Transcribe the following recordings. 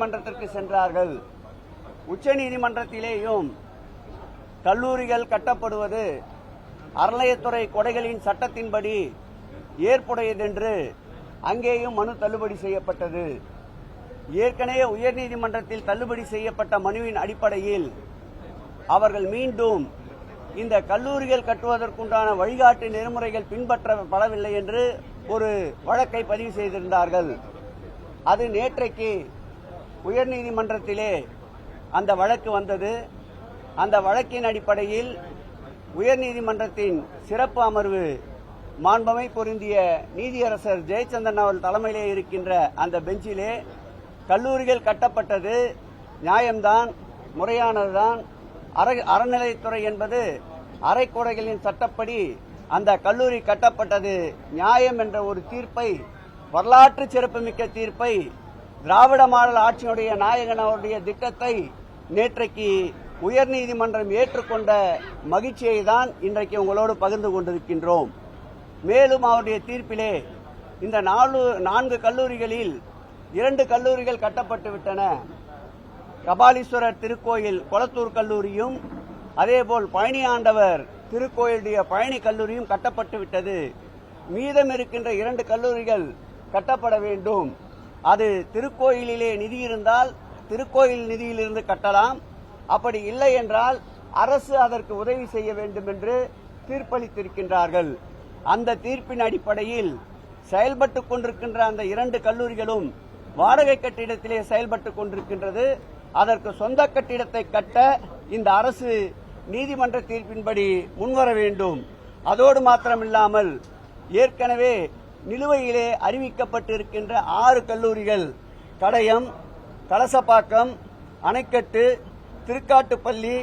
உச்சநீதிமன்றத்திற்கு சென்றார்கள். உச்சநீதிமன்றத்திலேயும் கல்லூரிகள் கட்டப்படுவது அறநிலையத்துறை கொடைகளின் சட்டத்தின்படி ஏற்புடையதென்று அங்கேயும் மனு தள்ளுபடி செய்யப்பட்டது. ஏற்கனவே உயர்நீதிமன்றத்தில் தள்ளுபடி செய்யப்பட்ட மனுவின் அடிப்படையில் அவர்கள் மீண்டும் இந்த கல்லூரிகள் கட்டுவதற்குண்டான வழிகாட்டு நெறிமுறைகள் பின்பற்றப்படவில்லை என்று ஒரு வழக்கை பதிவு செய்திருந்தார்கள். அது நேற்றைக்கு உயர்நீதிமன்றத்திலே அந்த வழக்கு வந்தது. அந்த வழக்கின் அடிப்படையில் உயர்நீதிமன்றத்தின் சிறப்பு அமர்வு மாண்புமை பொருந்திய நீதியரசர் ஜெயச்சந்திரன் அவர்கள் தலைமையிலே இருக்கின்ற அந்த பெஞ்சிலே கல்லூரிகள் கட்டப்பட்டது நியாயம்தான், முறையானதுதான். அறநிலையத்துறை என்பது அரைக்கோடைகளின் சட்டப்படி அந்த கல்லூரி கட்டப்பட்டது நியாயம் என்ற ஒரு தீர்ப்பை, வரலாற்று சிறப்புமிக்க தீர்ப்பை, திராவிட மாடல் ஆட்சியினுடைய நாயகன் அவருடைய திட்டத்தை நேற்றைக்கு உயர்நீதிமன்றம் ஏற்றுக்கொண்ட மகிழ்ச்சியை தான் இன்றைக்கு உங்களோடு பகிர்ந்து கொண்டிருக்கின்றோம். மேலும் அவருடைய தீர்ப்பிலே இந்த 4 கல்லூரிகளில் 2 கல்லூரிகள் கட்டப்பட்டுவிட்டன. கபாலீஸ்வரர் திருக்கோயில் கொளத்தூர் கல்லூரியும் அதேபோல் பழனி ஆண்டவர் திருக்கோயிலுடைய பழனி கல்லூரியும் கட்டப்பட்டு விட்டது. மீதம் இருக்கின்ற 2 கல்லூரிகள் கட்டப்பட வேண்டும். அது திருக்கோயிலிலே நிதி இருந்தால் திருக்கோயில் நிதியிலிருந்து கட்டலாம். அப்படி இல்லை என்றால் அரசு அதற்கு உதவி செய்ய வேண்டும் என்று தீர்ப்பளித்திருக்கின்றார்கள். அந்த தீர்ப்பின் அடிப்படையில் செயல்பட்டுக் கொண்டிருக்கின்ற அந்த 2 கல்லூரிகளும் வாடகை கட்டிடத்திலே செயல்பட்டுக் கொண்டிருக்கின்றது. அதற்கு சொந்த கட்டிடத்தை கட்ட இந்த அரசு நீதிமன்ற தீர்ப்பின்படி முன்வர வேண்டும். அதோடு மாத்திரமில்லாமல் ஏற்கனவே நிலுவையிலே அறிவிக்கப்பட்டிருக்கின்ற 6 கல்லூரிகள் கடையம், கலசப்பாக்கம், அணைக்கட்டு, திருக்காட்டுப்பள்ளி,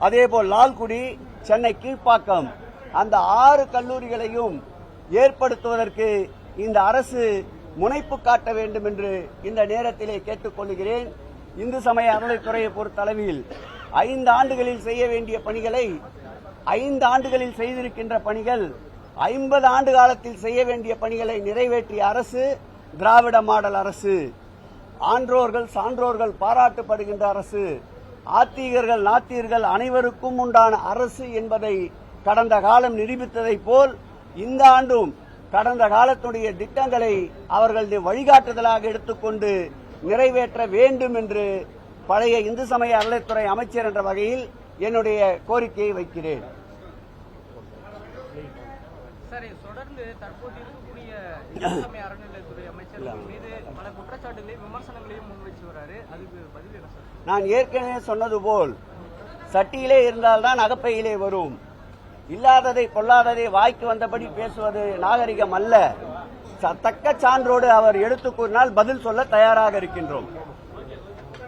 அதேபோல் லால்குடி, சென்னை கீழ்ப்பாக்கம், அந்த 6 கல்லூரிகளையும் ஏற்படுத்துவதற்கு இந்த அரசு முனைப்பு காட்ட வேண்டும் என்று இந்த நேரத்திலே கேட்டுக் கொள்கிறேன். இந்து சமய அறநிலைத்துறையை பொறுத்தளவில் 5 ஆண்டுகளில் செய்ய வேண்டிய பணிகளை 5 ஆண்டுகளில் செய்திருக்கின்ற பணிகள் 50 ஆண்டு காலத்தில் செய்ய வேண்டிய பணிகளை நிறைவேற்றிய அரசு திராவிட மாடல் அரசு. ஆன்றோர்கள் சான்றோர்கள் பாராட்டப்படுகின்ற அரசு, ஆத்திகர்கள் நாத்திகர்கள் அனைவருக்கும் உண்டான அரசு என்பதை கடந்த காலம் நிரூபித்ததை போல் இந்த ஆண்டும் கடந்த காலத்துடைய திட்டங்களை அவர்களது வழிகாட்டுதலாக எடுத்துக்கொண்டு நிறைவேற்ற வேண்டும் என்று பழைய இந்து சமய அறநிலையத்துறை அமைச்சர் என்ற வகையில் என்னுடைய கோரிக்கையை வைக்கிறேன். தொடர்ந்து தற்போது இருக்கக்கூடிய இந்து சமய அறநிலையத்துறை அமைச்சர் மீது பல குற்றச்சாட்டுகளையும் விமர்சனங்களையும் முன்வைச்சு வராரு. அதுக்கு பதில் என்ன சார்? நான் ஏற்கனவே சொன்னது போல் சட்டியிலே இருந்தால்தான் அகப்பையிலே வரும். இல்லாததை பொல்லாததை வாய்க்கு வந்தபடி பேசுவது நாகரிகம் அல்ல. தக்க சான்றோடு அவர் எடுத்துக் கூறினால் பதில் சொல்ல தயாராக இருக்கின்றோம்.